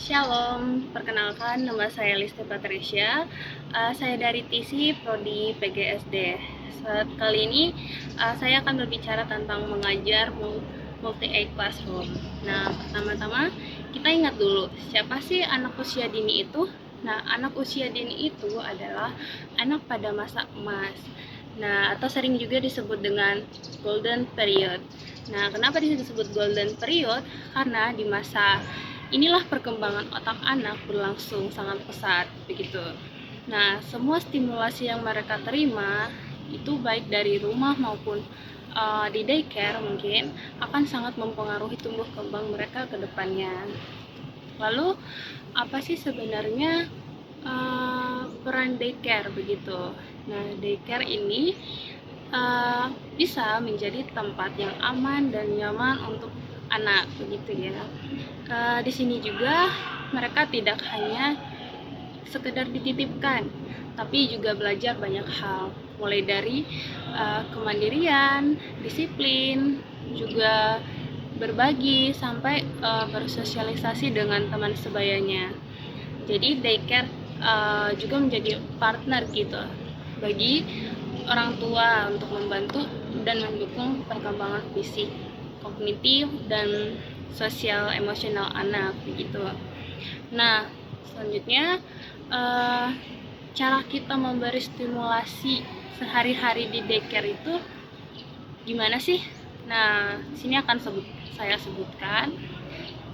Shalom, perkenalkan nama saya Listi Patricia. Saya dari TISI Prodi PGSD. Saat kali ini saya akan berbicara tentang mengajar multi-age classroom. Nah, pertama-tama kita ingat dulu, siapa sih anak usia dini itu? Nah, anak usia dini itu adalah anak pada masa emas. Nah, atau sering juga disebut dengan golden period. Nah, kenapa disebut golden period? Karena di masa inilah perkembangan otak anak berlangsung sangat pesat, begitu. Nah, semua stimulasi yang mereka terima itu baik dari rumah maupun di daycare mungkin akan sangat mempengaruhi tumbuh kembang mereka ke depannya. Lalu, apa sih sebenarnya peran daycare begitu? Nah, daycare ini bisa menjadi tempat yang aman dan nyaman untuk anak, begitu ya. Di sini juga mereka tidak hanya sekedar dititipkan, tapi juga belajar banyak hal, mulai dari kemandirian, disiplin, juga berbagi sampai bersosialisasi dengan teman sebayanya. Jadi daycare juga menjadi partner gitu bagi orang tua untuk membantu dan mendukung perkembangan fisik, kognitif, dan sosial emosional anak begitu. Nah, selanjutnya cara kita memberi stimulasi sehari-hari di daycare itu gimana sih? Nah, sini akan saya sebutkan.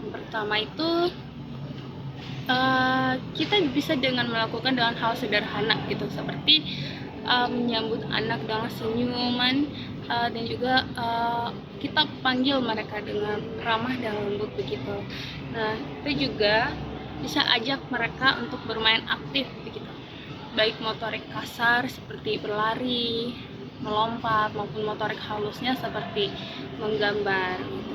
Yang pertama itu kita bisa melakukan dengan hal sederhana gitu, seperti menyambut anak dengan senyuman, dan juga kita panggil mereka dengan ramah dan lembut begitu. Nah, kita juga bisa ajak mereka untuk bermain aktif begitu, baik motorik kasar seperti berlari, melompat, maupun motorik halusnya seperti menggambar gitu.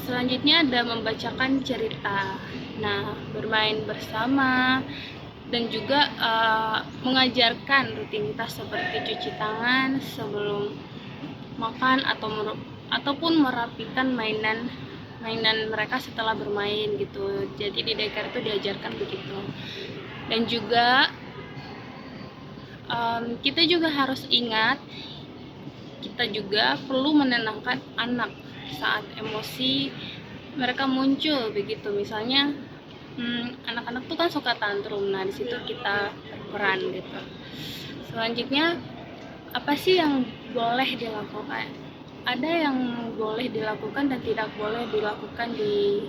Selanjutnya ada membacakan cerita. Nah, bermain bersama dan juga mengajarkan rutinitas seperti cuci tangan sebelum makan ataupun merapikan mainan mereka setelah bermain gitu. Jadi di daycare itu diajarkan begitu. Dan juga kita juga harus ingat, kita juga perlu menenangkan anak saat emosi mereka muncul begitu. Misalnya anak-anak tuh kan suka tantrum. Nah, di situ kita berperan gitu. Selanjutnya, apa sih yang boleh dilakukan? Ada yang boleh dilakukan dan tidak boleh dilakukan di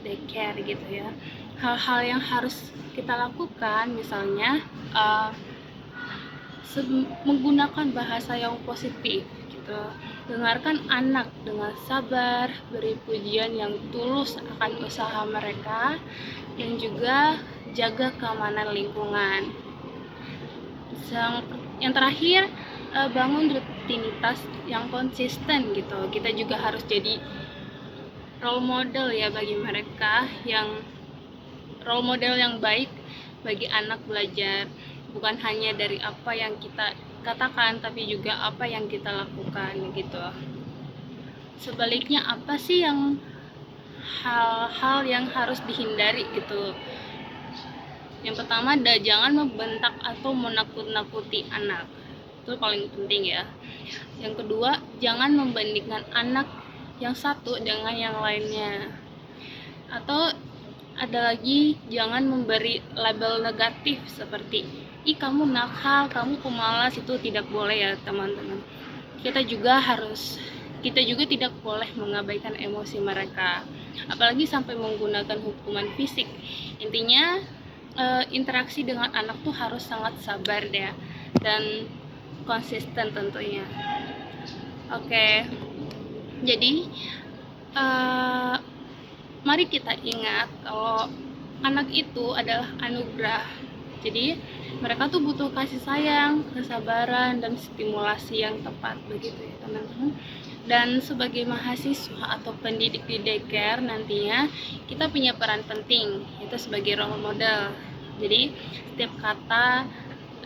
daycare gitu ya. Hal-hal yang harus kita lakukan misalnya menggunakan bahasa yang positif gitu. Dengarkan anak dengan sabar, beri pujian yang tulus akan usaha mereka, dan juga jaga keamanan lingkungan. Yang terakhir, bangun rutinitas yang konsisten gitu. Kita juga harus jadi role model ya bagi mereka, yang role model yang baik bagi anak belajar, bukan hanya dari apa yang kita katakan tapi juga apa yang kita lakukan gitu. Sebaliknya, apa sih yang hal-hal yang harus dihindari gitu? Yang pertama, jangan membentak atau menakut-nakuti anak. Itu paling penting ya. Yang kedua, jangan membandingkan anak yang satu dengan yang lainnya. Atau ada lagi, jangan memberi label negatif seperti ih kamu nakal, kamu pemalas. Itu tidak boleh ya teman-teman. Kita juga tidak boleh mengabaikan emosi mereka, apalagi sampai menggunakan hukuman fisik. Intinya interaksi dengan anak tuh harus sangat sabar deh, dan konsisten tentunya. Oke, jadi mari kita ingat kalau anak itu adalah anugerah. Jadi mereka tuh butuh kasih sayang, kesabaran, dan stimulasi yang tepat begitu ya teman-teman. Dan sebagai mahasiswa atau pendidik di daycare nantinya kita punya peran penting, yaitu sebagai role model. Jadi setiap kata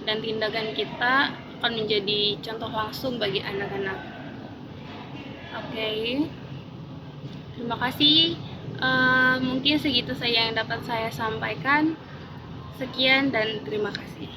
dan tindakan kita akan menjadi contoh langsung bagi anak-anak. Oke. Terima kasih Mungkin segitu saja yang dapat saya sampaikan. Sekian dan terima kasih.